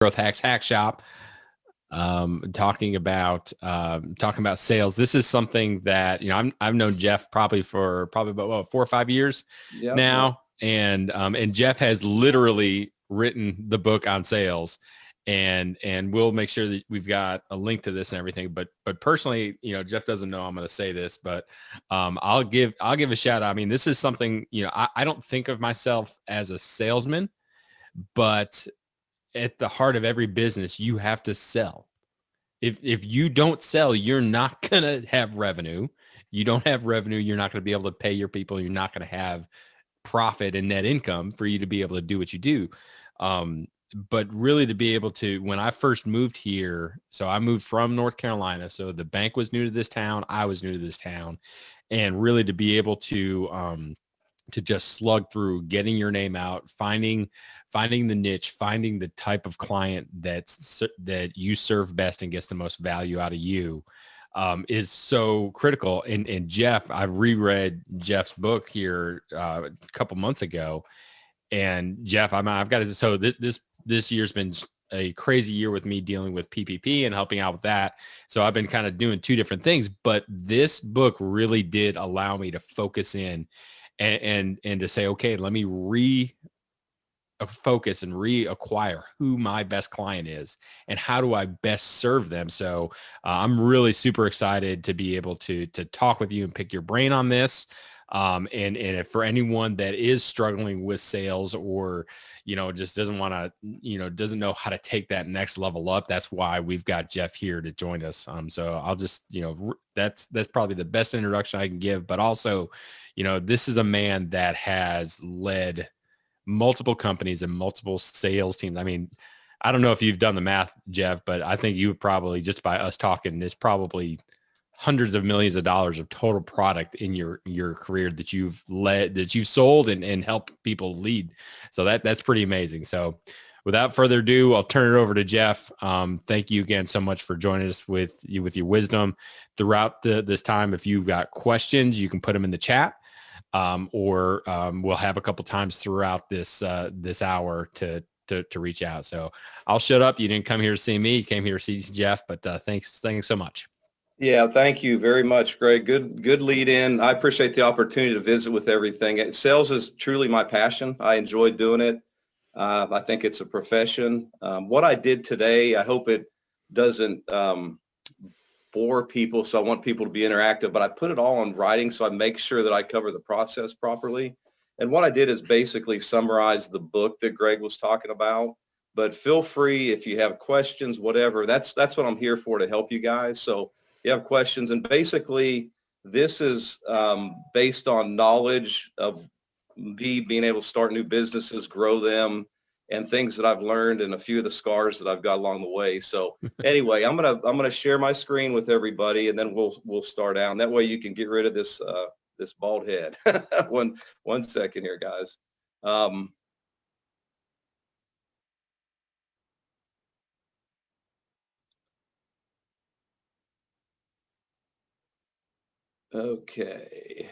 Growth Hacks Hackshop, talking about sales. This is something that, you know, I've known Jeff probably about 4 or 5 years now. And Jeff has literally written the book on sales, and we'll make sure that we've got a link to this and everything. But personally, you know, Jeff doesn't know I'm going to say this, but I'll give a shout out. I mean, this is something, you know, I don't think of myself as a salesman, but at the heart of every business, you have to sell. If you don't sell, you're not going to have revenue. You don't have revenue, you're not going to be able to pay your people. You're not going to have profit and net income for you to be able to do what you do. But really to be able to, when I first moved here, so I moved from North Carolina. So the bank was new to this town. I was new to this town. And really to be able to just slug through getting your name out, finding the niche, finding the type of client that you serve best and gets the most value out of you, is so critical. And Jeff, I've reread Jeff's book here a couple months ago, and Jeff, I've got to, so this year's been a crazy year with me dealing with PPP and helping out with that. So I've been kind of doing two different things, but this book really did allow me to focus in and to say, okay, let me focus and reacquire who my best client is and how do I best serve them. So I'm really super excited to be able to talk with you and pick your brain on this. And if for anyone that is struggling with sales, or, you know, just doesn't want to, you know, doesn't know how to take that next level up, that's why we've got Jeff here to join us. So I'll just, you know, that's probably the best introduction I can give, but also, you know, this is a man that has led multiple companies and multiple sales teams. I mean, I don't know if you've done the math, Jeff, but I think you probably, just by us talking, there's probably hundreds of millions of dollars of total product in your career that you've led, that you've sold and helped people lead. So that's pretty amazing. So without further ado, I'll turn it over to Jeff. Thank you again so much for joining us with your wisdom throughout this time. If you've got questions, you can put them in the chat, or we'll have a couple times throughout this hour to reach out. So I'll shut up. You didn't come here to see me. You came here to see Jeff, but thanks so much. Yeah, thank you very much, Greg. Good lead in. I appreciate the opportunity to visit with everything. Sales is truly my passion. I enjoy doing it. I think it's a profession. What I did today, I hope it doesn't bore people, so I want people to be interactive, but I put it all in writing so I make sure that I cover the process properly. And what I did is basically summarize the book that Greg was talking about. But feel free, if you have questions, whatever, that's what I'm here for, to help you guys. So you have questions, and basically this is based on knowledge of me being able to start new businesses, grow them, and things that I've learned, and a few of the scars that I've got along the way. So anyway, I'm gonna share my screen with everybody, and then we'll start out. And that way you can get rid of this this bald head. one second here, guys. Okay.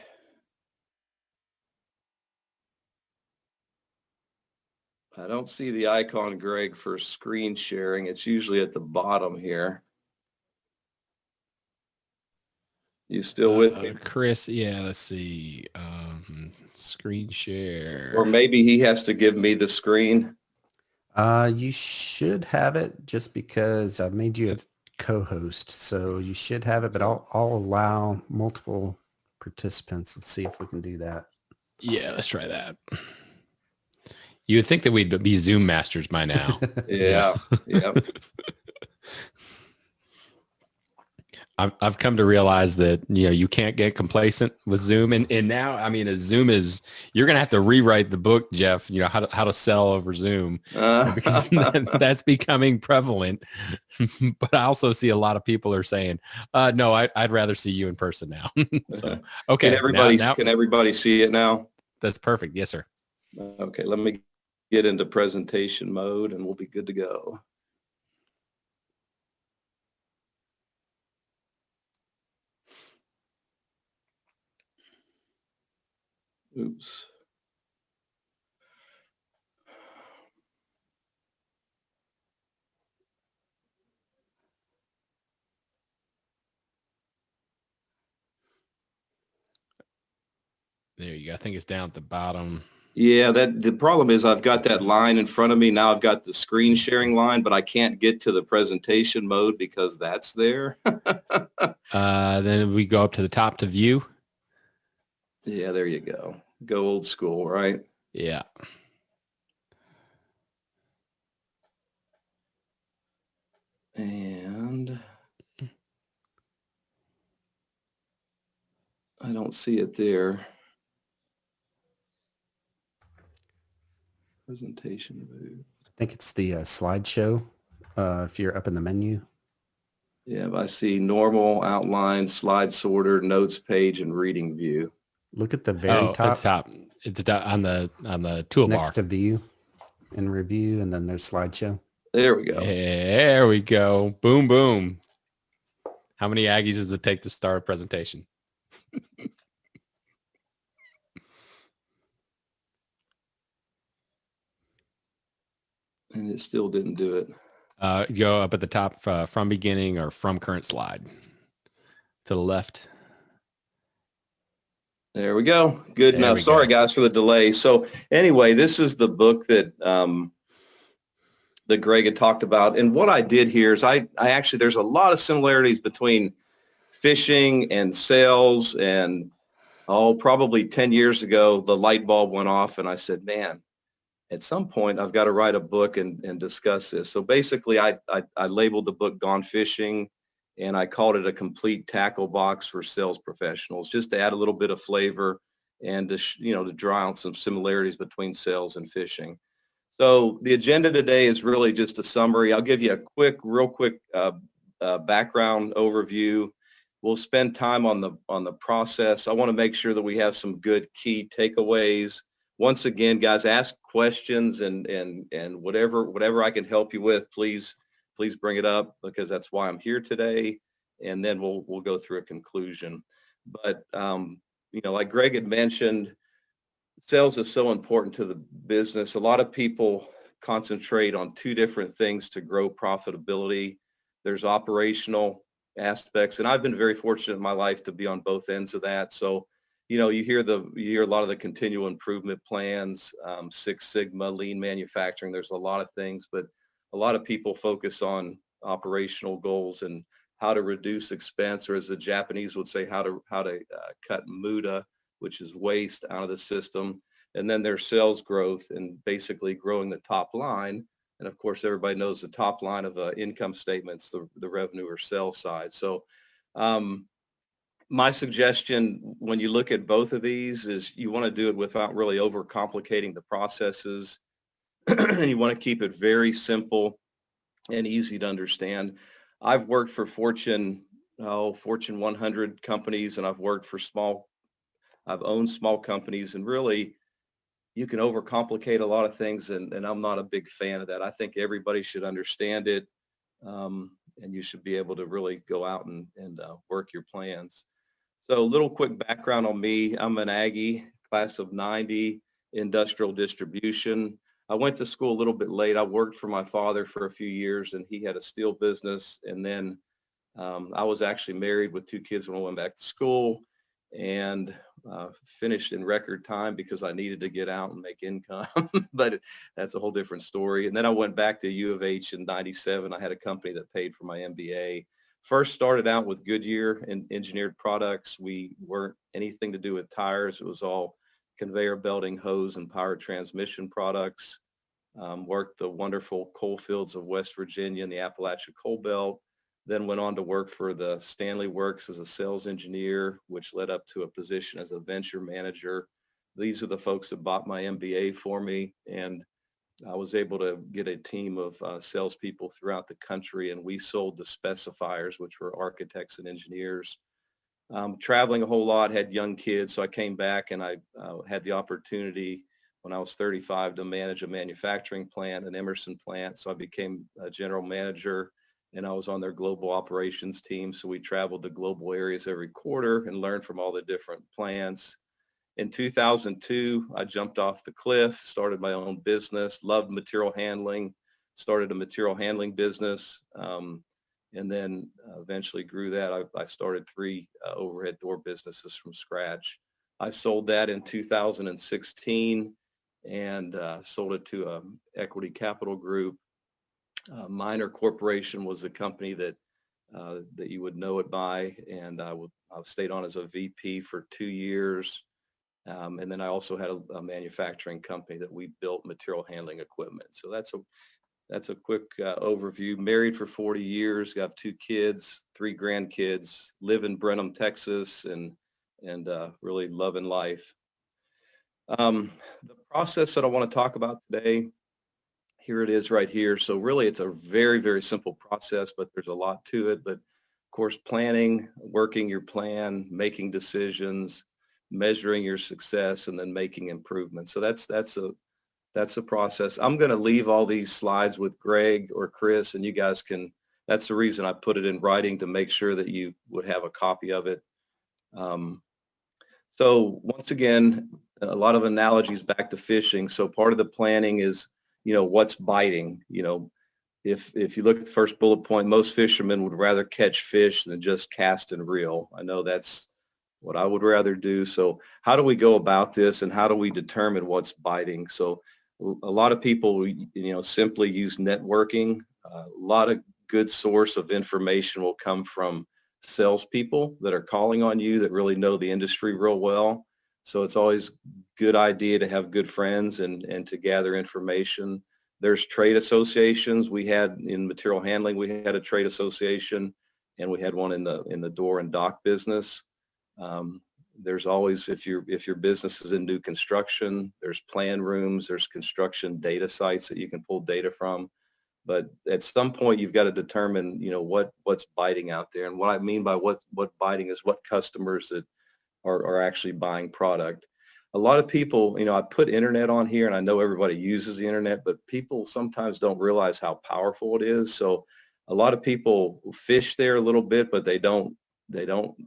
I don't see the icon, Greg, for screen sharing. It's usually at the bottom here. You still with me? Chris, yeah, let's see. Screen share. Or maybe he has to give me the screen. You should have it, just because I made you a co-host. So you should have it, but I'll allow multiple participants. Let's see if we can do that. Yeah, let's try that. You would think that we'd be Zoom masters by now. Yeah. I've come to realize that, you know, you can't get complacent with Zoom, and now, I mean, Zoom is, you're gonna have to rewrite the book, Jeff. You know, how to sell over Zoom, because that's becoming prevalent. But I also see a lot of people are saying, no, I'd rather see you in person now. So okay, can everybody see it now? That's perfect. Yes, sir. Okay, let me get into presentation mode, and we'll be good to go. Oops. There you go. I think it's down at the bottom. Yeah, the problem is I've got that line in front of me. Now I've got the screen sharing line, but I can't get to the presentation mode because that's there. Then we go up to the top to view. Yeah, there you go. Go old school, right? Yeah. And I don't see it there. Presentation mode. I think it's the slideshow. If you're up in the menu. Yeah, I see normal, outline, slide sorter, notes page, and reading view. Look at the very top. At the top on the toolbar. Next to view and review, and then there's slideshow. There we go. There we go. Boom, boom. How many Aggies does it take to start a presentation? And it still didn't do it. Go up at the top from beginning or from current slide to the left. There we go. Good enough. Sorry, guys, for the delay. So anyway, this is the book that that Greg had talked about. And what I did here is I actually, there's a lot of similarities between fishing and sales. And probably 10 years ago, the light bulb went off and I said, man, at some point I've got to write a book and discuss this. So basically I labeled the book Gone Fishing, and I called it a complete tackle box for sales professionals, just to add a little bit of flavor and to draw out some similarities between sales and fishing. So the agenda today is really just a summary. I'll give you a real quick background overview. We'll spend time on the process. I want to make sure that we have some good key takeaways. Once again, guys, ask questions and whatever I can help you with, please bring it up, because that's why I'm here today. And then we'll go through a conclusion. But like Greg had mentioned, sales is so important to the business. A lot of people concentrate on two different things to grow profitability. There's operational aspects, and I've been very fortunate in my life to be on both ends of that. So you hear a lot of the continual improvement plans, Six Sigma, lean manufacturing. There's a lot of things, but a lot of people focus on operational goals and how to reduce expense, or as the Japanese would say, how to cut muda, which is waste, out of the system. And then there's sales growth and basically growing the top line. And of course, everybody knows the top line of income statements, the revenue or sales side. So my suggestion when you look at both of these is you want to do it without really overcomplicating the processes. And you want to keep it very simple and easy to understand. I've worked for Fortune 100 companies, and I've owned small companies, and really you can overcomplicate a lot of things, and I'm not a big fan of that. I think everybody should understand it, and you should be able to really go out and work your plans. So a little quick background on me. I'm an Aggie, class of 90, industrial distribution. I went to school a little bit late. I worked for my father for a few years, and he had a steel business. And then I was actually married with 2 kids when I went back to school, and finished in record time because I needed to get out and make income. But that's a whole different story. And then I went back to U of H in 97. I had a company that paid for my MBA. First started out with Goodyear and engineered products. We weren't anything to do with tires. It was all conveyor belting, hose, and power transmission products. Worked the wonderful coal fields of West Virginia and the Appalachia Coal Belt. Then went on to work for the Stanley Works as a sales engineer, which led up to a position as a venture manager. These are the folks that bought my MBA for me, and I was able to get a team of salespeople throughout the country, and we sold the specifiers, which were architects and engineers. Traveling a whole lot, had young kids, so I came back and I had the opportunity when I was 35 to manage a manufacturing plant, an Emerson plant. So I became a general manager, and I was on their global operations team. So we traveled to global areas every quarter and learned from all the different plants. In 2002, I jumped off the cliff, started my own business, loved material handling, started a material handling business, and then eventually grew that. I started 3 overhead door businesses from scratch. I sold that in 2016 and sold it to a equity capital group. Minor Corporation was a company that that you would know it by, and I stayed on as a VP for 2 years. And then I also had a manufacturing company that we built material handling equipment. So that's a quick overview. Married for 40 years, got 2 kids, 3 grandkids, live in Brenham, Texas, and really loving life. The process that I want to talk about today, here it is right here. So really it's a very, very simple process, but there's a lot to it. But of course, planning, working your plan, making decisions, measuring your success, and then making improvements. So that's the process. I'm going to leave all these slides with Greg or Chris, and you guys can, that's the reason I put it in writing, to make sure that you would have a copy of it. So once again, a lot of analogies back to fishing. So part of the planning is, what's biting. If you look at the first bullet point, most fishermen would rather catch fish than just cast and reel. I know that's what I would rather do. So how do we go about this, and how do we determine what's biting? So a lot of people, simply use networking. A lot of good source of information will come from salespeople that are calling on you that really know the industry real well. So it's always good idea to have good friends and to gather information. There's trade associations. We had in material handling, we had a trade association, and we had one in the door and dock business. There's always, if your business is in new construction, there's plan rooms, there's construction data sites that you can pull data from. But at some point, you've got to determine, what's biting out there. And what I mean by what biting is what customers that are actually buying product. A lot of people, I put internet on here, and I know everybody uses the internet, but people sometimes don't realize how powerful it is. So a lot of people fish there a little bit, but they don't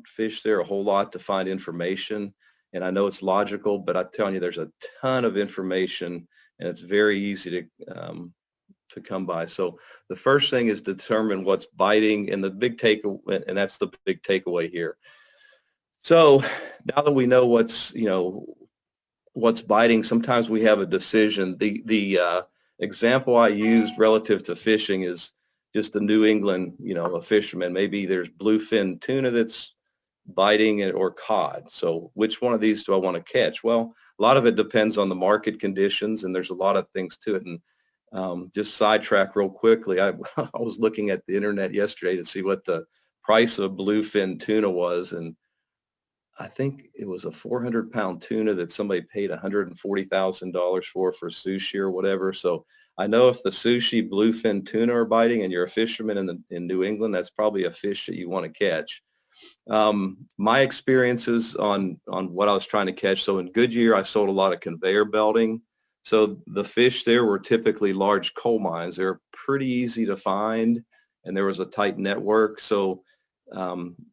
fish there a whole lot to find information. And I know it's logical, but I'm telling you, there's a ton of information, and it's very easy to come by. So the first thing is determine what's biting, and the big takeaway, and that's the big takeaway here. So now that we know what's biting, sometimes we have a decision. The example I used relative to fishing is just a New England, a fisherman. Maybe there's bluefin tuna that's biting it, or cod. So which one of these do I want to catch? Well, a lot of it depends on the market conditions, and there's a lot of things to it. And just sidetrack real quickly, I was looking at the internet yesterday to see what the price of bluefin tuna was, and I think it was a 400-pound tuna that somebody paid $140,000 for sushi or whatever. So I know if the sushi bluefin tuna are biting and you're a fisherman in New England, that's probably a fish that you want to catch. My experiences on what I was trying to catch. So in Goodyear, I sold a lot of conveyor belting. So the fish there were typically large coal mines. They're pretty easy to find, and there was a tight network. So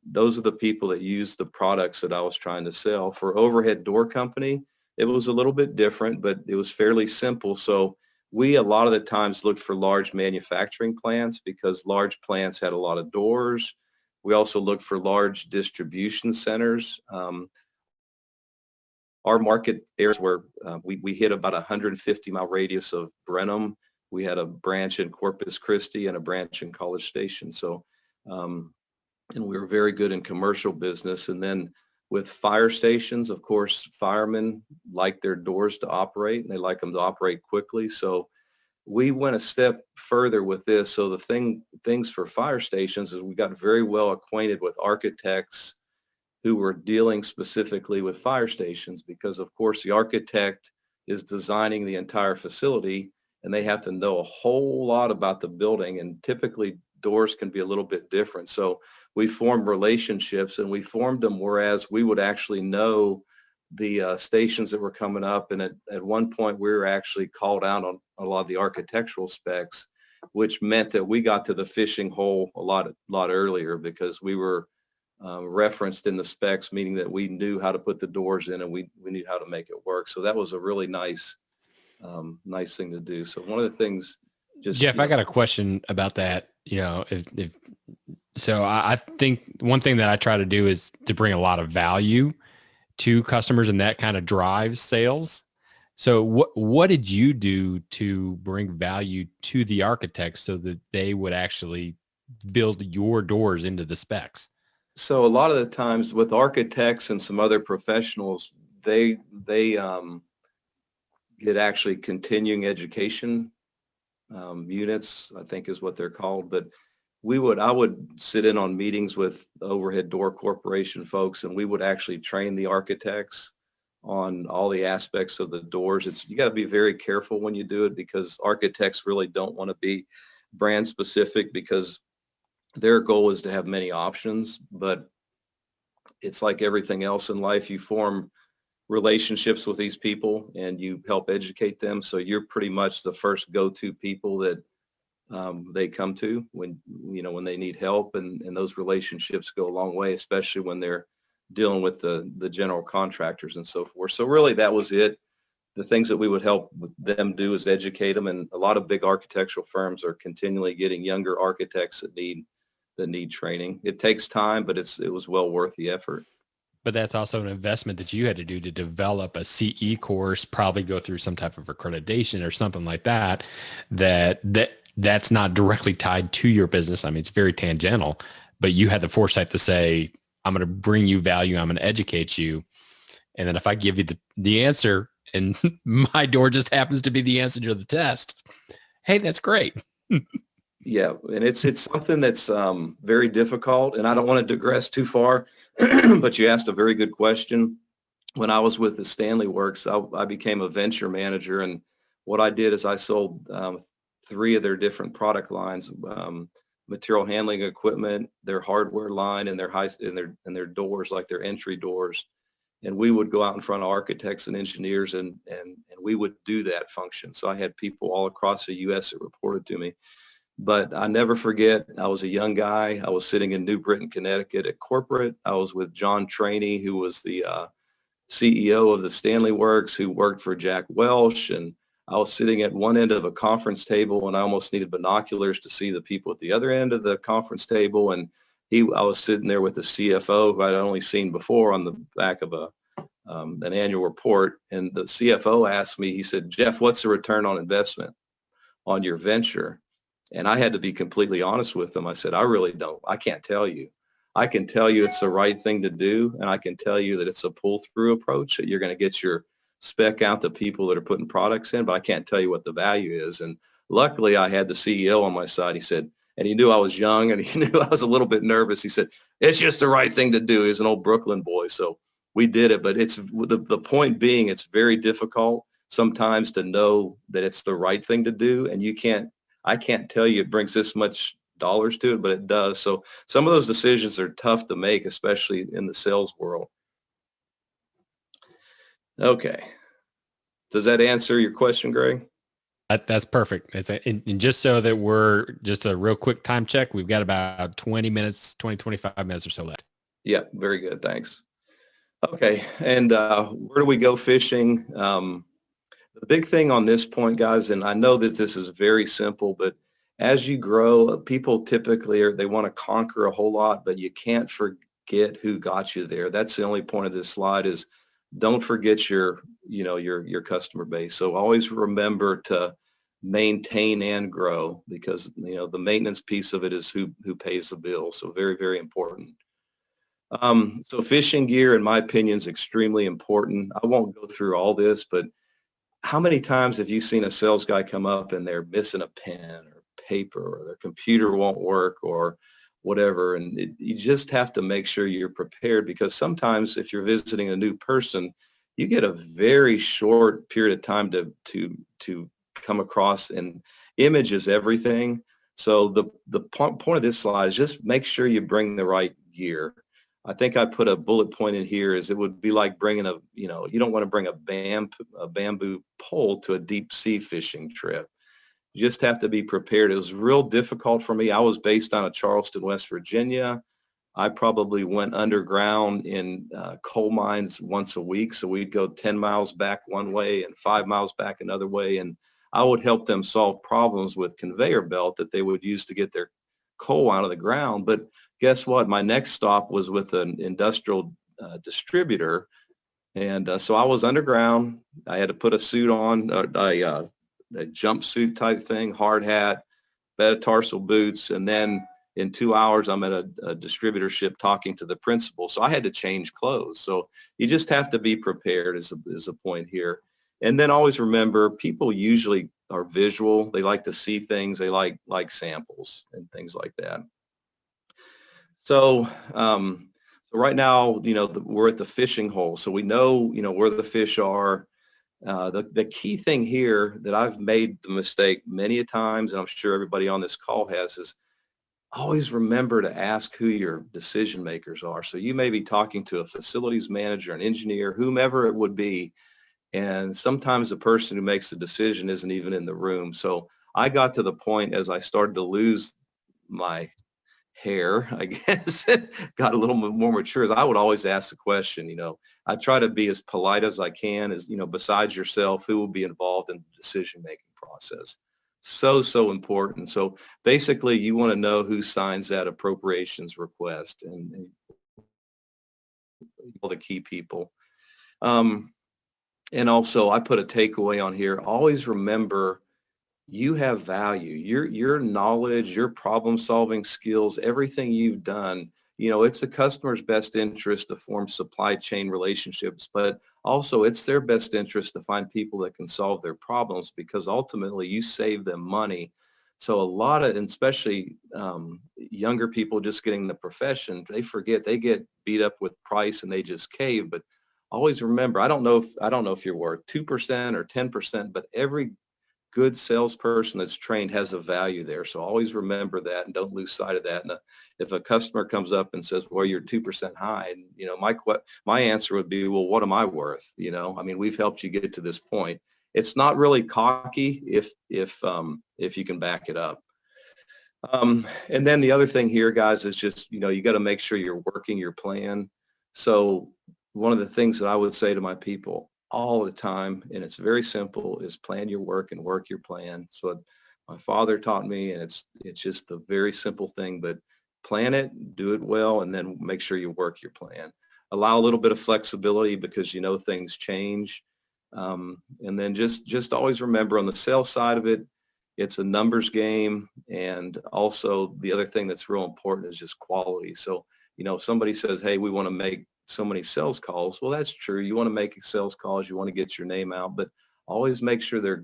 those are the people that use the products that I was trying to sell. For overhead door company, it was a little bit different, but it was fairly simple. So we a lot of the times looked for large manufacturing plants because large plants had a lot of doors. We also looked for large distribution centers. Our market areas where we hit about 150-mile radius of Brenham. We had a branch in Corpus Christi and a branch in College Station. So and we were very good in commercial business. And then with fire stations, of course, firemen like their doors to operate, and they like them to operate quickly. So we went a step further with this. So the things for fire stations is we got very well acquainted with architects who were dealing specifically with fire stations, because of course the architect is designing the entire facility, and they have to know a whole lot about the building, and typically doors can be a little bit different. So we formed relationships, and we formed them whereas we would actually know the stations that were coming up. And at one point we were actually called out on a lot of the architectural specs, which meant that we got to the fishing hole a lot earlier, because we were referenced in the specs, meaning that we knew how to put the doors in, and we knew how to make it work. So that was a really nice thing to do. So one of the things, Jeff, I got a question about that. So I think one thing that I try to do is to bring a lot of value to customers, and that kind of drives sales. So what did you do to bring value to the architects so that they would actually build your doors into the specs? So a lot of the times with architects and some other professionals, they get actually continuing education units, I think is what they're called. But I would sit in on meetings with overhead door corporation folks, and we would actually train the architects on all the aspects of the doors. You got to be very careful when you do it, because architects really don't want to be brand specific, because their goal is to have many options. But it's like everything else in life, you form relationships with these people and you help educate them. So you're pretty much the first go-to people that they come to when they need help, and those relationships go a long way, especially when they're dealing with the general contractors and so forth. So really that was it. The things that we would help them do is educate them, and a lot of big architectural firms are continually getting younger architects that need training. It takes time, but it was well worth the effort. But that's also an investment that you had to do to develop a CE course, probably go through some type of accreditation or something like that, that's not directly tied to your business. I mean, it's very tangential, but you had the foresight to say, I'm going to bring you value. I'm going to educate you. And then if I give you the answer and my door just happens to be the answer to the test, hey, that's great. Yeah, and it's something that's very difficult, and I don't want to digress too far, but you asked a very good question. When I was with the Stanley Works, I became a venture manager, and what I did is I sold 3 of their different product lines: material handling equipment, their hardware line, and their doors, like their entry doors. And we would go out in front of architects and engineers, and we would do that function. So I had people all across the U.S. that reported to me. But I never forget, I was a young guy. I was sitting in New Britain, Connecticut at corporate. I was with John Trainey, who was the CEO of the Stanley Works, who worked for Jack Welch. And I was sitting at one end of a conference table, and I almost needed binoculars to see the people at the other end of the conference table. And I was sitting there with the CFO, who I'd only seen before on the back of an annual report. And the CFO asked me, he said, "Jeff, what's the return on investment on your venture?" And I had to be completely honest with them. I said, "I really don't. I can't tell you. I can tell you it's the right thing to do, and I can tell you that it's a pull-through approach, that you're going to get your spec out to people that are putting products in, but I can't tell you what the value is." And luckily, I had the CEO on my side. He said, and he knew I was young, and he knew I was a little bit nervous. He said, "It's just the right thing to do." He's an old Brooklyn boy, so we did it. But it's the point being, it's very difficult sometimes to know that it's the right thing to do, and I can't tell you it brings this much dollars to it, but it does. So some of those decisions are tough to make, especially in the sales world. Okay. Does that answer your question, Greg? That's perfect. And just so that we're just a real quick time check, we've got about 25 minutes or so left. Yeah, very good. Thanks. Okay. And where do we go fishing? The big thing on this point, guys, and I know that this is very simple, but as you grow, people typically they want to conquer a whole lot, but you can't forget who got you there. That's the only point of this slide, is don't forget your customer base. So always remember to maintain and grow, because the maintenance piece of it is who pays the bill. So very, very important. So fishing gear, in my opinion, is extremely important. I won't go through all this, but how many times have you seen a sales guy come up and they're missing a pen or paper, or their computer won't work or whatever? And you just have to make sure you're prepared, because sometimes if you're visiting a new person, you get a very short period of time to come across, and image is everything. So the point of this slide is just make sure you bring the right gear. I think I put a bullet point in here, is it would be like bringing you don't want to bring a bamboo pole to a deep sea fishing trip. You just have to be prepared. It was real difficult for me. I was based out of Charleston, West Virginia. I probably went underground in coal mines once a week. So we'd go 10 miles back one way and 5 miles back another way. And I would help them solve problems with conveyor belt that they would use to get their coal out of the ground. But guess what? My next stop was with an industrial distributor And so I was underground. I had to put a suit on, a jumpsuit type thing, hard hat, metatarsal boots, and then in 2 hours I'm at a distributorship talking to the principal. So I had to change clothes. So you just have to be prepared is a point here. And then always remember, people usually are visual. They like to see things. They like samples and things like that. So, so right now, we're at the fishing hole. So we know, where the fish are. The key thing here that I've made the mistake many a times, and I'm sure everybody on this call has, is always remember to ask who your decision makers are. So you may be talking to a facilities manager, an engineer, whomever it would be. And sometimes the person who makes the decision isn't even in the room. So I got to the point as I started to lose my hair, I guess, got a little more mature, as I would always ask the question, I try to be as polite as I can, as, besides yourself, who will be involved in the decision-making process. So important. So basically you want to know who signs that appropriations request and all the key people. And also I put a takeaway on here. Always remember, you have value. Your knowledge, your problem solving skills, everything you've done, it's the customer's best interest to form supply chain relationships, but also it's their best interest to find people that can solve their problems, because ultimately you save them money. So a lot of, and especially younger people just getting the profession, they forget, they get beat up with price and they just cave. But always remember, I don't know if you're worth 2% or 10%, but every good salesperson that's trained has a value there. So always remember that and don't lose sight of that. And if a customer comes up and says, well, you're 2% high, and my answer would be, well, what am I worth? We've helped you get to this point. It's not really cocky if you can back it up. And then the other thing here, guys, is just, you got to make sure you're working your plan. So one of the things that I would say to my people all the time, and it's very simple, is plan your work and work your plan. So my father taught me, and it's just a very simple thing, but plan it, do it well, and then make sure you work your plan. Allow a little bit of flexibility, because things change. And then just always remember, on the sales side of it, it's a numbers game. And also the other thing that's real important is just quality. So, somebody says, hey, we want to make so many sales calls. Well, that's true. You want to make sales calls. You want to get your name out, but always make sure they're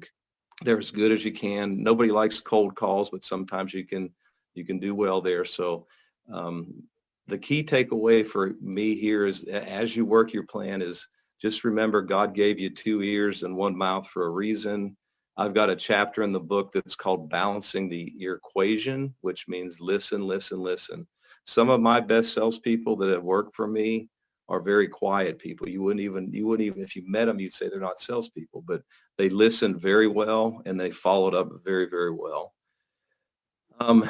as good as you can. Nobody likes cold calls, but sometimes you can do well there. So the key takeaway for me here is, as you work your plan, is just remember, God gave you 2 ears and 1 mouth for a reason. I've got a chapter in the book that's called Balancing the Ear Equation, which means listen, listen, listen. Some of my best salespeople that have worked for me are very quiet people. You wouldn't even, if you met them, you'd say they're not salespeople, but they listened very well and they followed up very, very well. And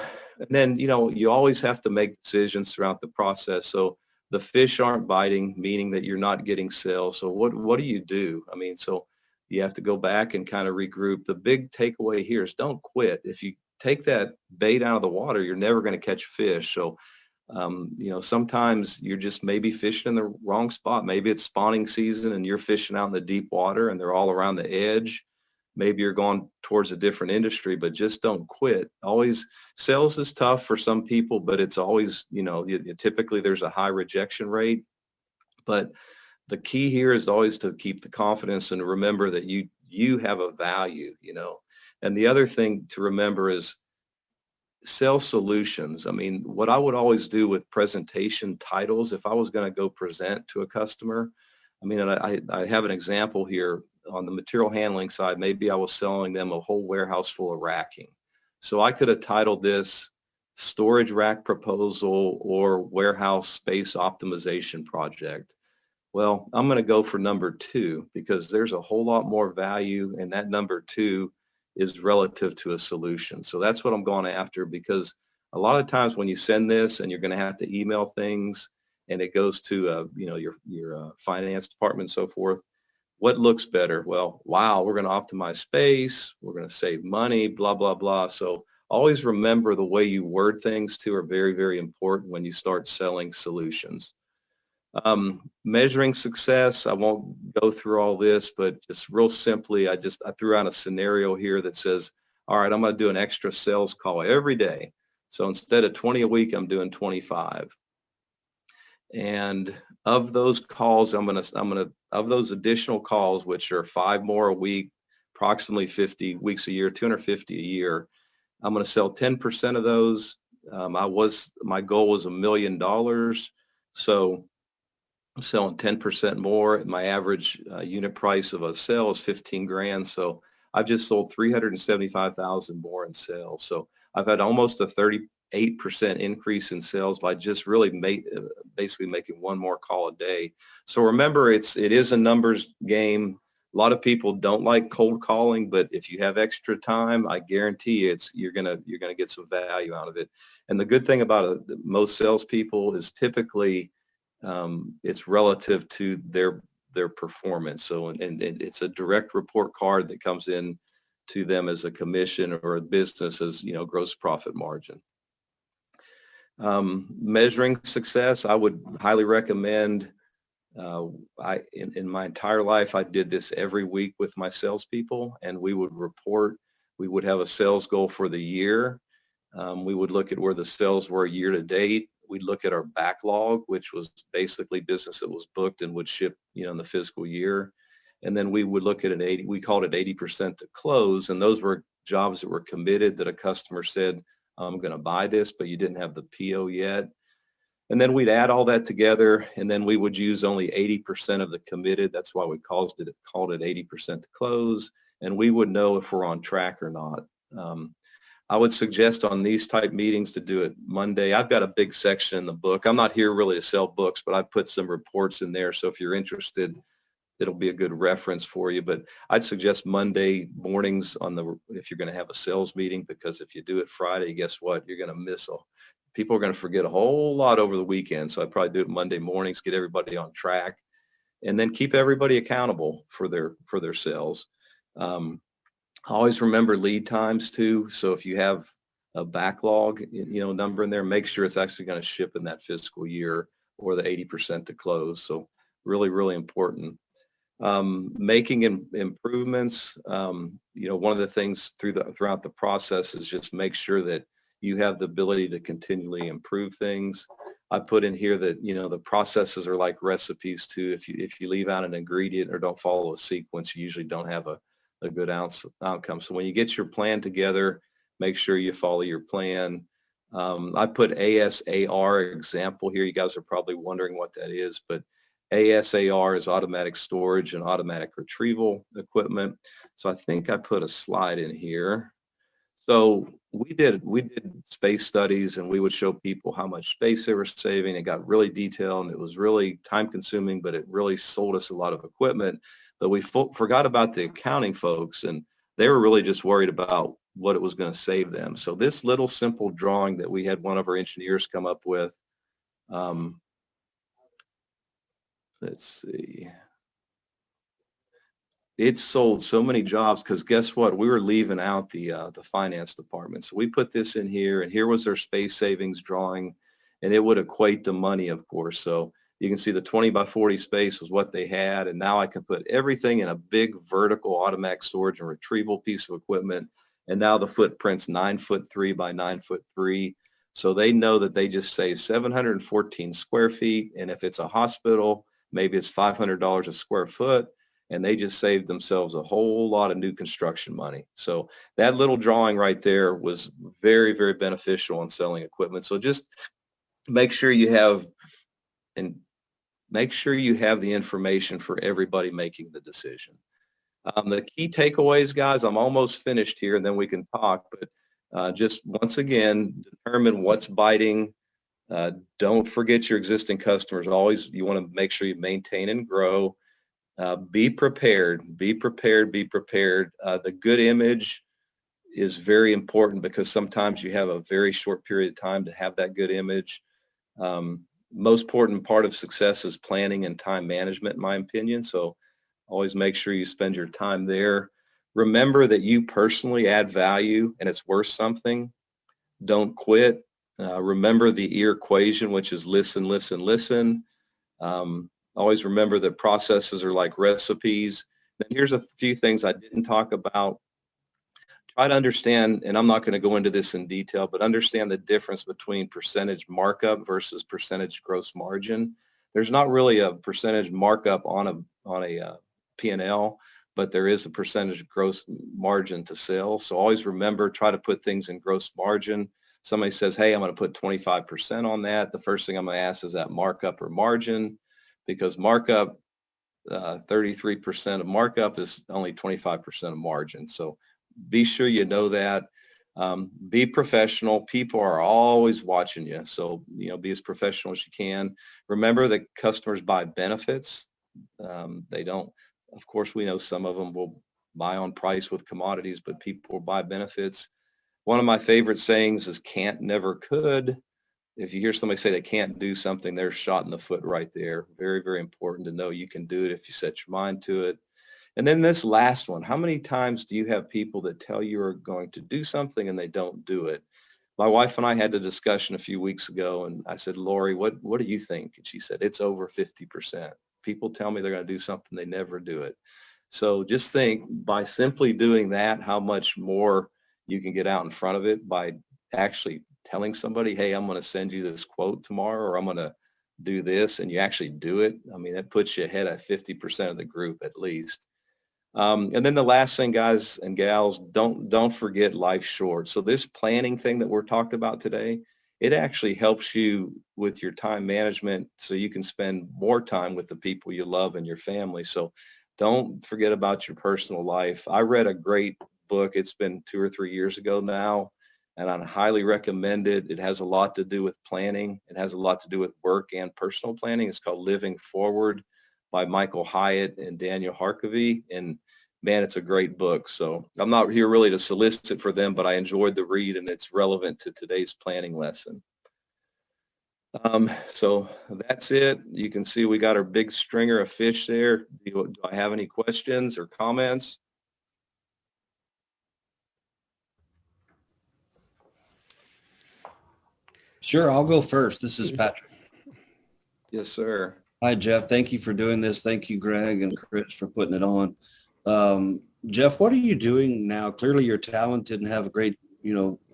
then, you always have to make decisions throughout the process. So the fish aren't biting, meaning that you're not getting sales. So what do you do? So you have to go back and kind of regroup. The big takeaway here is don't quit. If you take that bait out of the water, you're never going to catch fish. So sometimes you're just maybe fishing in the wrong spot. Maybe it's spawning season and you're fishing out in the deep water and they're all around the edge. Maybe you're going towards a different industry, but just don't quit. Always, sales is tough for some people, but it's always, typically there's a high rejection rate. But the key here is always to keep the confidence and remember that you have a value, And the other thing to remember is sell solutions. What I would always do with presentation titles, if I was going to go present to a customer, I have an example here on the material handling side. Maybe I was selling them a whole warehouse full of racking. So I could have titled this Storage Rack Proposal or Warehouse Space Optimization Project. Well, I'm going to go for number 2 because there's a whole lot more value, and that number 2 is relative to a solution. So that's what I'm going after, because a lot of times when you send this and you're going to have to email things and it goes to your finance department and so forth, what looks better? Well, wow, we're going to optimize space, we're going to save money, blah, blah, blah. So always remember, the way you word things too are very, very important when you start selling solutions. Measuring success, I won't go through all this, but just real simply, I threw out a scenario here that says, all right, I'm going to do an extra sales call every day. So instead of 20 a week, I'm doing 25. And of those calls, of those additional calls, which are 5 more a week, approximately 50 weeks a year, 250 a year, I'm going to sell 10% of those. My goal was $1 million. So I'm selling 10% more. My average unit price of a sale is 15 grand. So I've just sold 375,000 more in sales. So I've had almost a 38% increase in sales by just really basically making one more call a day. So remember, it is a numbers game. A lot of people don't like cold calling, but if you have extra time, I guarantee you're gonna get some value out of it. And the good thing about most salespeople is typically it's relative to their performance. So and it's a direct report card that comes in to them as a commission or a business as gross profit margin. Measuring success, I would highly recommend. In my entire life, I did this every week with my salespeople, and we would report. We would have a sales goal for the year. We would look at where the sales were year to date. We'd look at our backlog, which was basically business that was booked and would ship, in the fiscal year. And then we would look at we called it 80% to close. And those were jobs that were committed that a customer said, I'm going to buy this, but you didn't have the PO yet. And then we'd add all that together, and then we would use only 80% of the committed. That's why we called it 80% to close. And we would know if we're on track or not. I would suggest on these type meetings to do it Monday. I've got a big section in the book. I'm not here really to sell books, but I put some reports in there. So if you're interested, it'll be a good reference for you. But I'd suggest Monday mornings if you're going to have a sales meeting, because if you do it Friday, guess what? You're going to miss people are going to forget a whole lot over the weekend. So I'd probably do it Monday mornings, get everybody on track, and then keep everybody accountable for their sales. Always remember lead times too. So if you have a backlog, number in there, make sure it's actually going to ship in that fiscal year, or the 80% to close. So really, really important. Making improvements. One of the things throughout the process is just make sure that you have the ability to continually improve things. I put in here that, the processes are like recipes too. If you leave out an ingredient or don't follow a sequence, you usually don't have a good outcome. So when you get your plan together, make sure you follow your plan. I put ASAR example here. You guys are probably wondering what that is, but ASAR is automatic storage and automatic retrieval equipment. So I think I put a slide in here. So we did space studies, and we would show people how much space they were saving. It got really detailed, and it was really time consuming, but it really sold us a lot of equipment. But we forgot about the accounting folks, and they were really just worried about what it was going to save them. So this little simple drawing that we had one of our engineers come up with, let's see. It sold so many jobs because guess what? We were leaving out the finance department. So we put this in here, and here was their space savings drawing, and it would equate to money, of course. So you can see the 20 by 40 space was what they had, and now I can put everything in a big vertical automatic storage and retrieval piece of equipment. And now the footprint's 9'3" by 9'3". So they know that they just saved 714 square feet. And if it's a hospital, maybe it's $500 a square foot. And they just saved themselves a whole lot of new construction money. So that little drawing right there was very, very beneficial in selling equipment. So just make sure you have the information for everybody making the decision. The key takeaways, guys, I'm almost finished here, and then we can talk. But just once again, determine what's biting. Don't forget your existing customers. Always, you want to make sure you maintain and grow. Be prepared, be prepared, be prepared. The good image is very important because sometimes you have a very short period of time to have that good image. Most important part of success is planning and time management, in my opinion. So always make sure you spend your time there. Remember that you personally add value and it's worth something. Don't quit. Remember the E equation, which is listen, listen, listen. Always remember that processes are like recipes. And here's a few things I didn't talk about. Try to understand, and I'm not going to go into this in detail, but understand the difference between percentage markup versus percentage gross margin. There's not really a percentage markup on a P&L, but there is a percentage gross margin to sales. So always remember, try to put things in gross margin. Somebody says, hey, I'm going to put 25% on that. The first thing I'm going to ask is that markup or margin, because markup, 33% of markup is only 25% of margin. So be sure you know that. Be professional. People are always watching you. So, be as professional as you can. Remember that customers buy benefits. They don't, of course, we know some of them will buy on price with commodities, but people will buy benefits. One of my favorite sayings is can't, never, could. If you hear somebody say they can't do something, they're shot in the foot right there. Very, very important to know you can do it if you set your mind to it. And then this last one, how many times do you have people that tell you are going to do something and they don't do it? My wife and I had a discussion a few weeks ago, and I said, Lori, what do you think? And she said, it's over 50%. People tell me they're going to do something, they never do it. So just think, by simply doing that, how much more you can get out in front of it by actually telling somebody, hey, I'm going to send you this quote tomorrow, or I'm going to do this, and you actually do it. I mean, that puts you ahead of 50% of the group at least. And then the last thing, guys and gals, don't forget life's short. So this planning thing that we're talking about today, it actually helps you with your time management so you can spend more time with the people you love and your family. So don't forget about your personal life. I read a great book. It's been 2 or 3 years ago now, and I highly recommend it. It has a lot to do with planning. It has a lot to do with work and personal planning. It's called Living Forward by Michael Hyatt and Daniel Harkavy. And man, it's a great book. So I'm not here really to solicit for them, but I enjoyed the read and it's relevant to today's planning lesson. So that's it. You can see we got our big stringer of fish there. Do I have any questions or comments? Sure, I'll go first. This is Patrick. Yes, sir. Hi, Jeff. Thank you for doing this. Thank you, Greg and Chris, for putting it on. Jeff, what are you doing now? Clearly you're talented and have a great,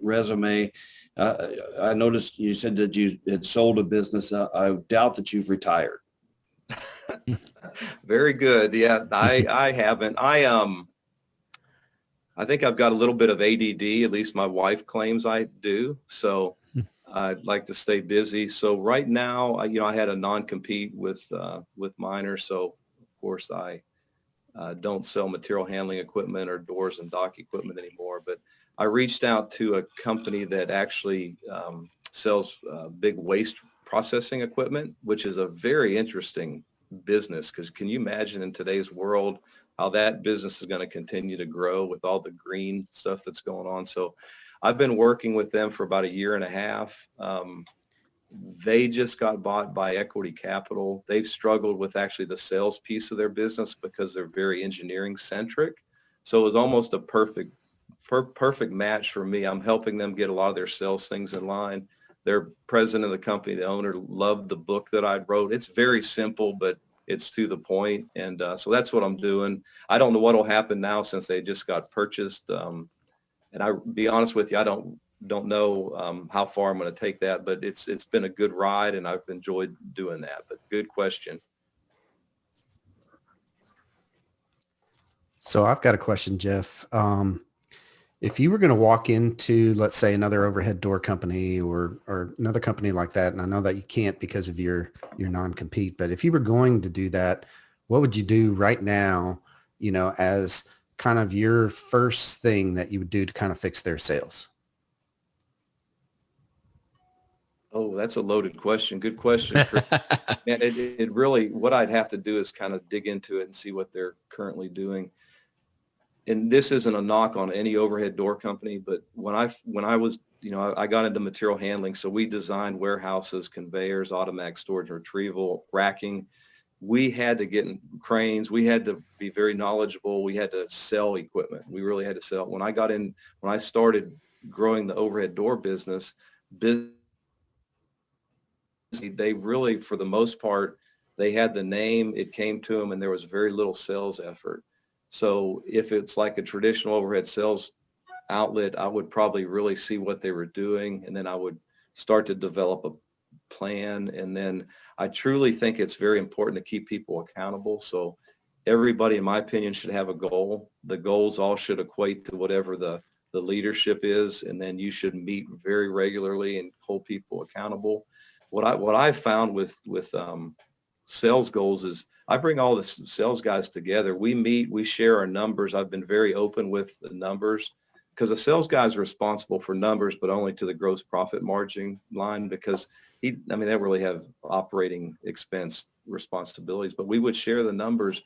resume. I noticed you said that you had sold a business. I doubt that you've retired. Very good. Yeah, I haven't. I think I've got a little bit of ADD, at least my wife claims I do. So I'd like to stay busy. So right now, I had a non-compete with Minor. So of course I don't sell material handling equipment or doors and dock equipment anymore. But I reached out to a company that actually sells big waste processing equipment, which is a very interesting business, because can you imagine in today's world how that business is going to continue to grow with all the green stuff that's going on. So I've been working with them for about 1.5 years. They just got bought by Equity Capital. They've struggled with actually the sales piece of their business because they're very engineering centric. So it was almost a perfect match for me. I'm helping them get a lot of their sales things in line. Their president of the company, the owner, loved the book that I wrote. It's very simple, but it's to the point. And so that's what I'm doing. I don't know what will happen now since they just got purchased. And I'll be honest with you, I don't know how far I'm going to take that, but it's been a good ride and I've enjoyed doing that. But good question. So I've got a question, Jeff. If you were going to walk into, let's say, another overhead door company or another company like that, and I know that you can't because of your non-compete, but if you were going to do that, what would you do right now, as kind of your first thing that you would do to kind of fix their sales? Oh, that's a loaded question. Good question. And it really, what I'd have to do is kind of dig into it and see what they're currently doing. And this isn't a knock on any overhead door company, but when I was, I got into material handling. So we designed warehouses, conveyors, automatic storage and retrieval, racking. We had to get in cranes. We had to be very knowledgeable. We had to sell equipment. We really had to sell. When I started growing the overhead door business, they really, for the most part, They had the name, it came to them, and there was very little sales effort. So if it's like a traditional overhead sales outlet, I would probably really see what they were doing, and then I would start to develop a plan. And then I truly think it's very important to keep people accountable. So everybody, in my opinion, should have a goal. The goals all should equate to whatever the leadership is, and then you should meet very regularly and hold people accountable. What I found with sales goals is I bring all the sales guys together. We meet, we share our numbers. I've been very open with the numbers, because the sales guy is responsible for numbers, but only to the gross profit margin line, because they don't really have operating expense responsibilities, but we would share the numbers.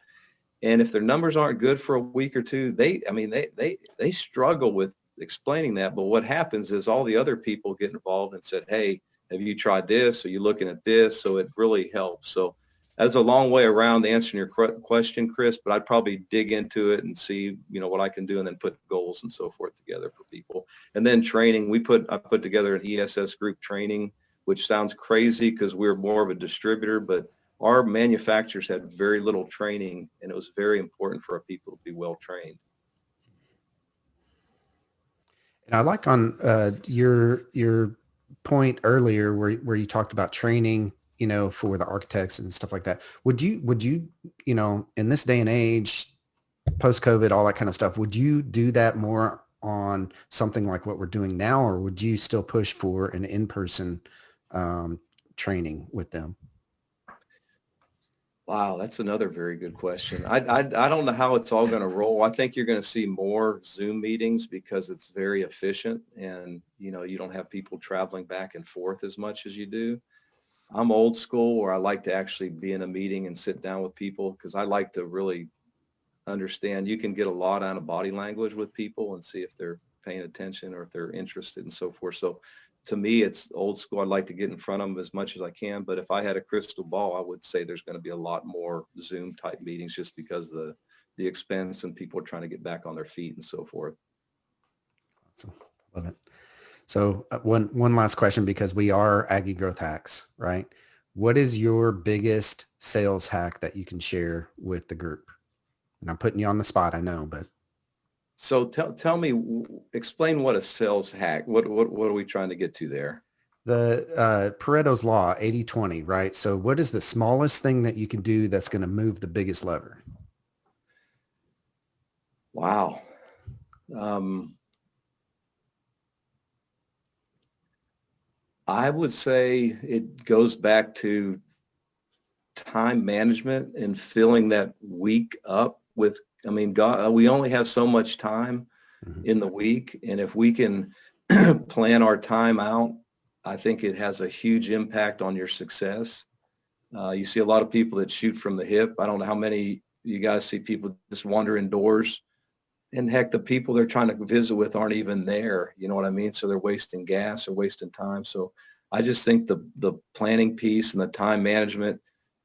And if their numbers aren't good for a week or two, they struggle with explaining that. But what happens is all the other people get involved and said, hey, have you tried this? Are you looking at this? So it really helps. So that's a long way around answering your question, Chris, but I'd probably dig into it and see, what I can do, and then put goals and so forth together for people. And then training, I put together an ESS group training, which sounds crazy because we're more of a distributor, but our manufacturers had very little training, and it was very important for our people to be well trained. And I like on your point earlier where you talked about training, for the architects and stuff like that. Would you, in this day and age, post-COVID, all that kind of stuff, would you do that more on something like what we're doing now, or would you still push for an in-person training with them? Wow, that's another very good question. I don't know how it's all going to roll. I think you're going to see more Zoom meetings because it's very efficient, and you don't have people traveling back and forth as much as you do. I'm old school, where I like to actually be in a meeting and sit down with people, because I like to really understand. You can get a lot out of body language with people and see if they're paying attention or if they're interested and so forth. So to me, it's old school. I'd like to get in front of them as much as I can. But if I had a crystal ball, I would say there's going to be a lot more Zoom type meetings, just because the expense and people are trying to get back on their feet and so forth. Awesome. Love it. So one last question, because we are Aggie Growth Hacks, right? What is your biggest sales hack that you can share with the group? And I'm putting you on the spot, I know, but. So tell me, explain what a sales hack, what are we trying to get to there? The Pareto's law, 80-20, right? So what is the smallest thing that you can do that's going to move the biggest lever? Wow. I would say it goes back to time management and filling that week up with, God, we only have so much time in the week. And if we can plan our time out, I think it has a huge impact on your success. You see a lot of people that shoot from the hip. I don't know how many you guys see people just wander indoors, and heck, the people they're trying to visit with aren't even there. You know what I mean? So they're wasting gas or wasting time. So I just think the planning piece and the time management,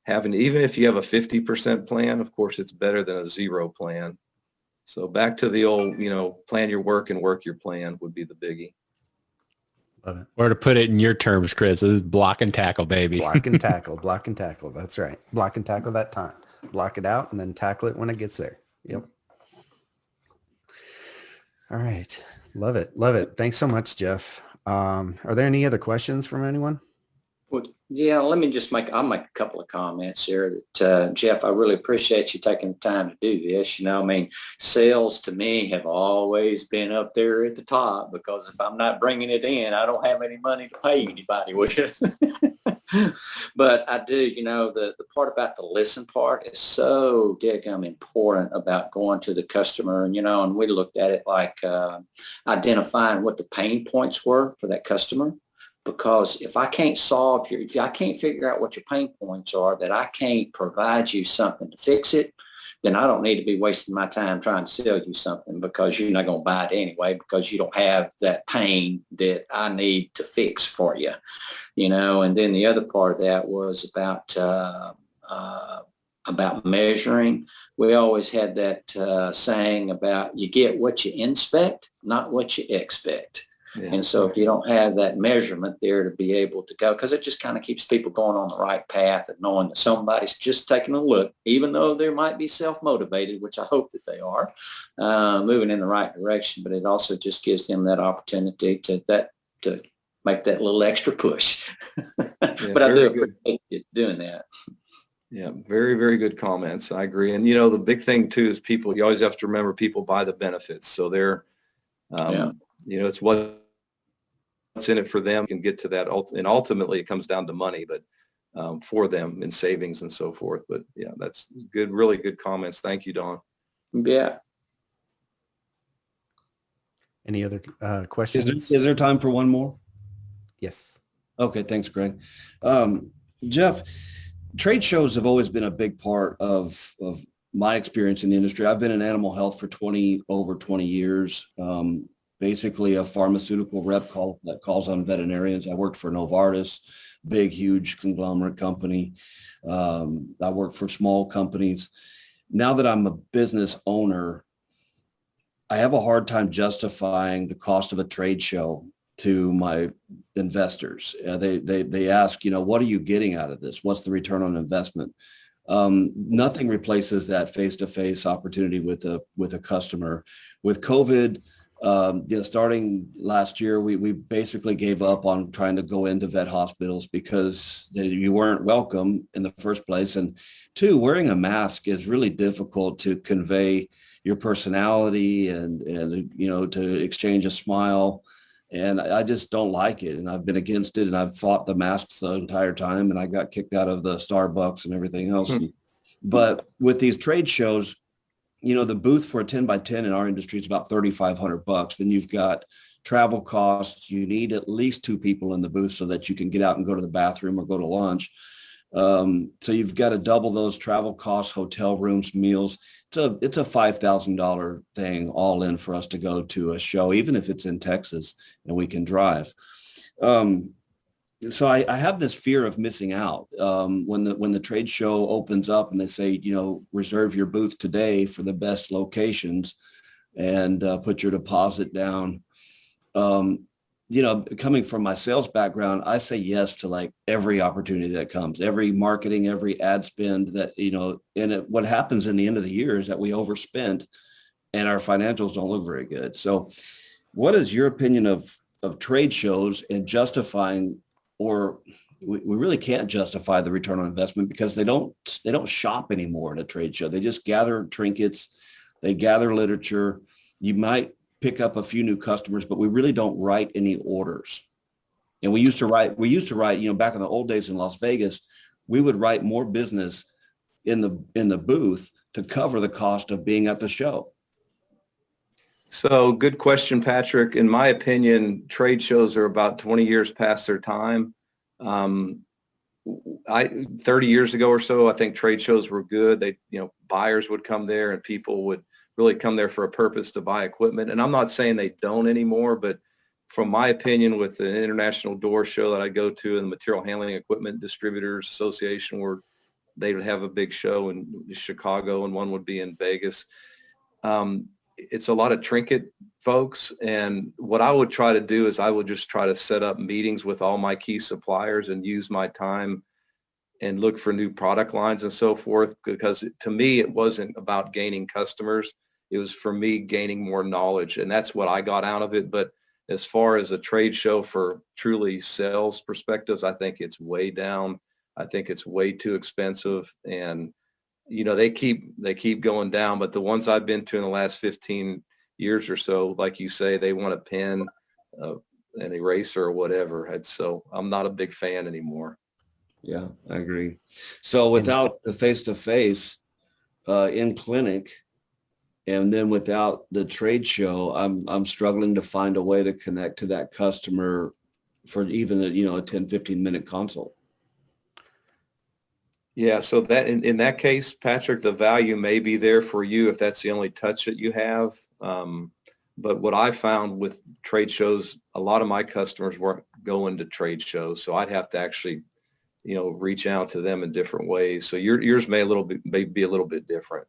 even if you have a 50% plan, of course, it's better than a zero plan. So back to the old, plan your work and work your plan would be the biggie. Love it. Or to put it in your terms, Chris, this is block and tackle, baby. Block and tackle, block and tackle. That's right. Block and tackle that time. Block it out and then tackle it when it gets there. Yep. All right. Love it. Love it. Thanks so much, Jeff. Are there any other questions from anyone? Well, yeah, I'll make a couple of comments here. That Jeff, I really appreciate you taking the time to do this. Sales to me have always been up there at the top, because if I'm not bringing it in, I don't have any money to pay anybody with. But I do, the part about the listen part is so important about going to the customer. And we looked at it like identifying what the pain points were for that customer. Because if I can't if I can't figure out what your pain points are, that I can't provide you something to fix it, then I don't need to be wasting my time trying to sell you something, because you're not going to buy it anyway, because you don't have that pain that I need to fix for you, And then the other part of that was about measuring. We always had that saying about you get what you inspect, not what you expect. Yeah. And so if you don't have that measurement there to be able to go, because it just kind of keeps people going on the right path and knowing that somebody's just taking a look, even though they might be self-motivated, which I hope that they are, moving in the right direction. But it also just gives them that opportunity to make that little extra push. Yeah, but I do appreciate you doing that. Yeah, very, very good comments. I agree. And, the big thing too is people, you always have to remember people buy the benefits. So they're, it's what's in it for them, can get to that. And ultimately it comes down to money, but for them in savings and so forth. But yeah, that's good, really good comments. Thank you, Don. Yeah. Any other questions? Is there time for one more? Yes. Okay, thanks, Greg. Jeff, trade shows have always been a big part of my experience in the industry. I've been in animal health for over 20 years. Basically a pharmaceutical rep that calls on veterinarians. I worked for Novartis, big, huge conglomerate company. I worked for small companies. Now that I'm a business owner, I have a hard time justifying the cost of a trade show to my investors. They ask, what are you getting out of this? What's the return on investment? Nothing replaces that face-to-face opportunity with a customer. With COVID, starting last year, we basically gave up on trying to go into vet hospitals because you weren't welcome in the first place. And two, wearing a mask is really difficult to convey your personality and to exchange a smile. And I just don't like it. And I've been against it, and I've fought the masks the entire time, and I got kicked out of the Starbucks and everything else. But with these trade shows, the booth for a 10 by 10 in our industry is about $3,500. Then you've got travel costs. You need at least 2 people in the booth so that you can get out and go to the bathroom or go to lunch. So you've got to double those travel costs, hotel rooms, meals. It's a $5,000 thing all in for us to go to a show, even if it's in Texas and we can drive. So I have this fear of missing out when the trade show opens up and they say, reserve your booth today for the best locations and put your deposit down. Coming from my sales background, I say yes to like every opportunity that comes, every marketing, every ad spend that, what happens in the end of the year is that we overspend and our financials don't look very good. So what is your opinion of trade shows and justifying, or we really can't justify the return on investment because they don't shop anymore at a trade show. They just gather trinkets, they gather literature. You might pick up a few new customers, but we really don't write any orders. And we used to write, back in the old days in Las Vegas, we would write more business in the booth to cover the cost of being at the show. So good question, Patrick. In my opinion, trade shows are about 20 years past their time. 30 years ago or so, I think trade shows were good. They, buyers would come there and people would really come there for a purpose to buy equipment. And I'm not saying they don't anymore, but from my opinion, with the International Door Show that I go to and the Material Handling Equipment Distributors Association, where they would have a big show in Chicago and one would be in Vegas. It's a lot of trinket folks. And what I would try to do is I would just try to set up meetings with all my key suppliers and use my time and look for new product lines and so forth, because to me, it wasn't about gaining customers. It was for me gaining more knowledge. And that's what I got out of it. But as far as a trade show for truly sales perspectives, I think it's way down. I think it's way too expensive. And, they keep going down. But the ones I've been to in the last 15 years or so, like you say, they want a pen, an eraser or whatever. And so I'm not a big fan anymore. Yeah, I agree. So without the face-to-face in clinic, and then without the trade show, I'm struggling to find a way to connect to that customer for even a 10, 15-minute consult. Yeah, so that in that case, Patrick, the value may be there for you if that's the only touch that you have. But what I found with trade shows, a lot of my customers weren't going to trade shows, so I'd have to actually, reach out to them in different ways. So yours may be a little bit different.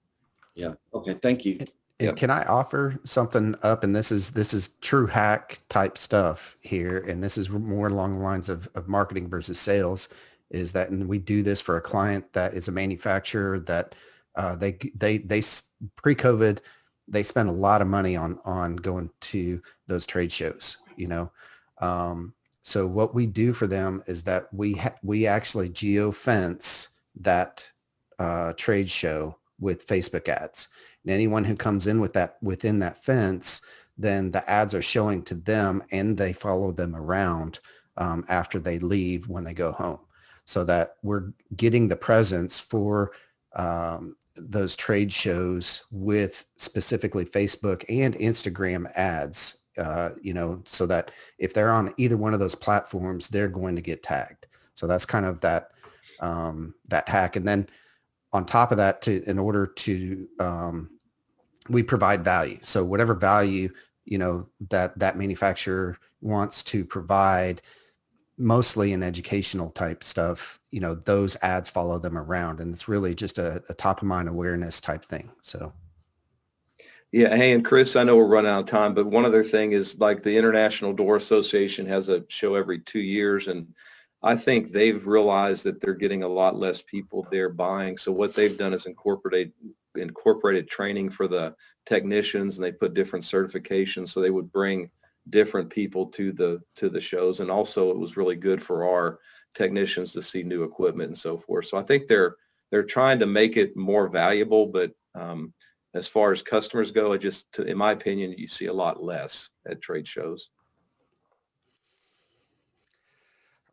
Yeah. Okay. Thank you. And Yep. can I offer something up? And this is true hack type stuff here. And this is more along the lines of marketing versus sales, is that, and we do this for a client that is a manufacturer that they pre-COVID, they spent a lot of money on going to those trade shows, you know? So what we do for them is that we actually geo-fence that trade show with Facebook ads. And anyone who comes in within that fence, then the ads are showing to them, and they follow them around after they leave when they go home, so that we're getting the presence for those trade shows with specifically Facebook and Instagram ads, you know, so that if they're on either one of those platforms, they're going to get tagged. So that's kind of that hack. And then on top of that, in order to, we provide value. So whatever value, you know, that manufacturer wants to provide, mostly in educational type stuff, you know, those ads follow them around, and it's really just a top of mind awareness type thing. So. Yeah. Hey, and Chris, I know we're running out of time, but one other thing is, like, the International Door Association has a show every 2 years, and I think they've realized that they're getting a lot less people there buying. So what they've done is incorporated training for the technicians, and they put different certifications, so they would bring different people to the shows. And also it was really good for our technicians to see new equipment and so forth. So I think they're trying to make it more valuable, but as far as customers go, in my opinion, you see a lot less at trade shows.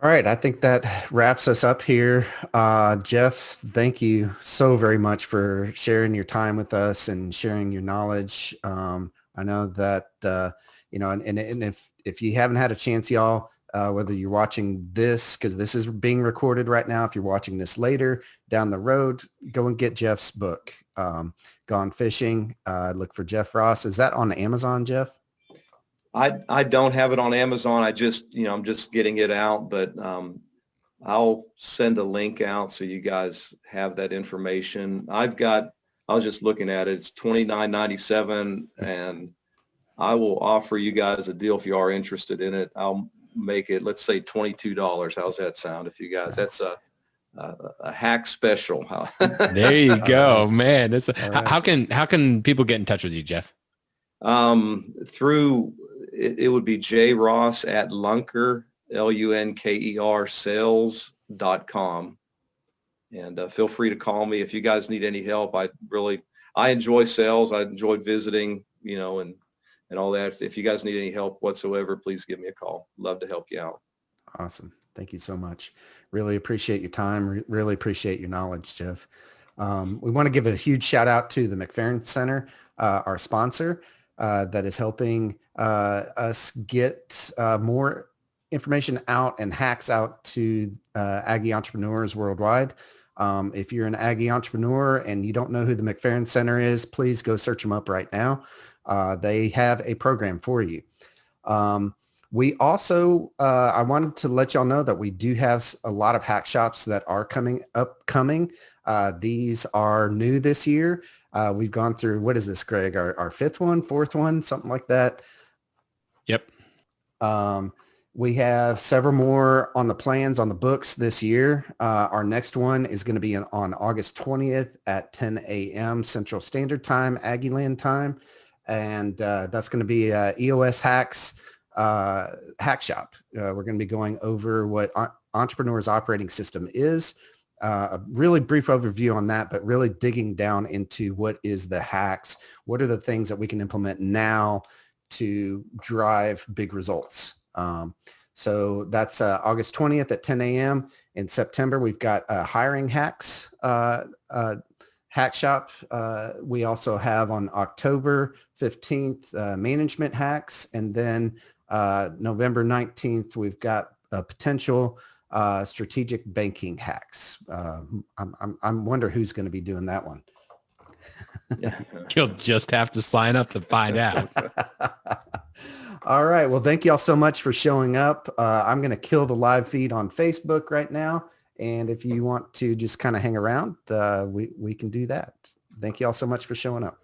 All right. I think that wraps us up here. Jeff, thank you so very much for sharing your time with us and sharing your knowledge. I know that, you know, and if you haven't had a chance, y'all, whether you're watching this, because this is being recorded right now, if you're watching this later down the road, go and get Jeff's book, Gone Fishing. Look for Jeff Ross. Is that on Amazon, Jeff? I don't have it on Amazon. I'm just getting it out, but I'll send a link out so you guys have that information. I was just looking at it. It's $29.97, and I will offer you guys a deal if you are interested in it. I'll make it, let's say, $22. How's that sound? If you guys, that's a hack special. There you go, man. right. How can people get in touch with you, Jeff? Through it would be jross at Lunker, LUNKER sales.com. And feel free to call me if you guys need any help. I enjoy sales. I enjoyed visiting, you know, and all that. If you guys need any help whatsoever, please give me a call. Love to help you out. Awesome. Thank you so much. Really appreciate your time. Really appreciate your knowledge, Jeff. We want to give a huge shout out to the McFerrin Center, our sponsor, that is helping us get more information out and hacks out to Aggie entrepreneurs worldwide. If you're an Aggie entrepreneur and you don't know who the McFerrin Center is, please go search them up right now. They have a program for you. We also, I wanted to let y'all know that we do have a lot of hack shops that are upcoming. These are new this year. We've gone through, what is this, Greg? Our fourth one, something like that. Yep. We have several more on the plans on the books this year. Our next one is going to be on August 20th at 10 a.m. Central Standard Time, Aggieland time. And that's going to be EOS Hacks Hack Shop. We're going to be going over what Entrepreneur's Operating System is. A really brief overview on that, but really digging down into what is the hacks, what are the things that we can implement now to drive big results. So that's August 20th at 10 a.m. In September, we've got hiring hacks hack shop. We also have on October 15th, management hacks. And then November 19th, we've got potential strategic banking hacks. I'm wonder who's going to be doing that one. You'll just have to sign up to find out. All right. Well, thank you all so much for showing up. I'm going to kill the live feed on Facebook right now. And if you want to just kind of hang around, we can do that. Thank you all so much for showing up.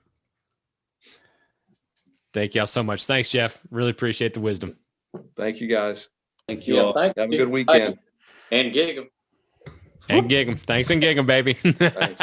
Thank y'all so much. Thanks, Jeff. Really appreciate the wisdom. Thank you, guys. Thank you all. Have a good weekend. And gig 'em. And gig 'em. Thanks and gig 'em, baby. Thanks.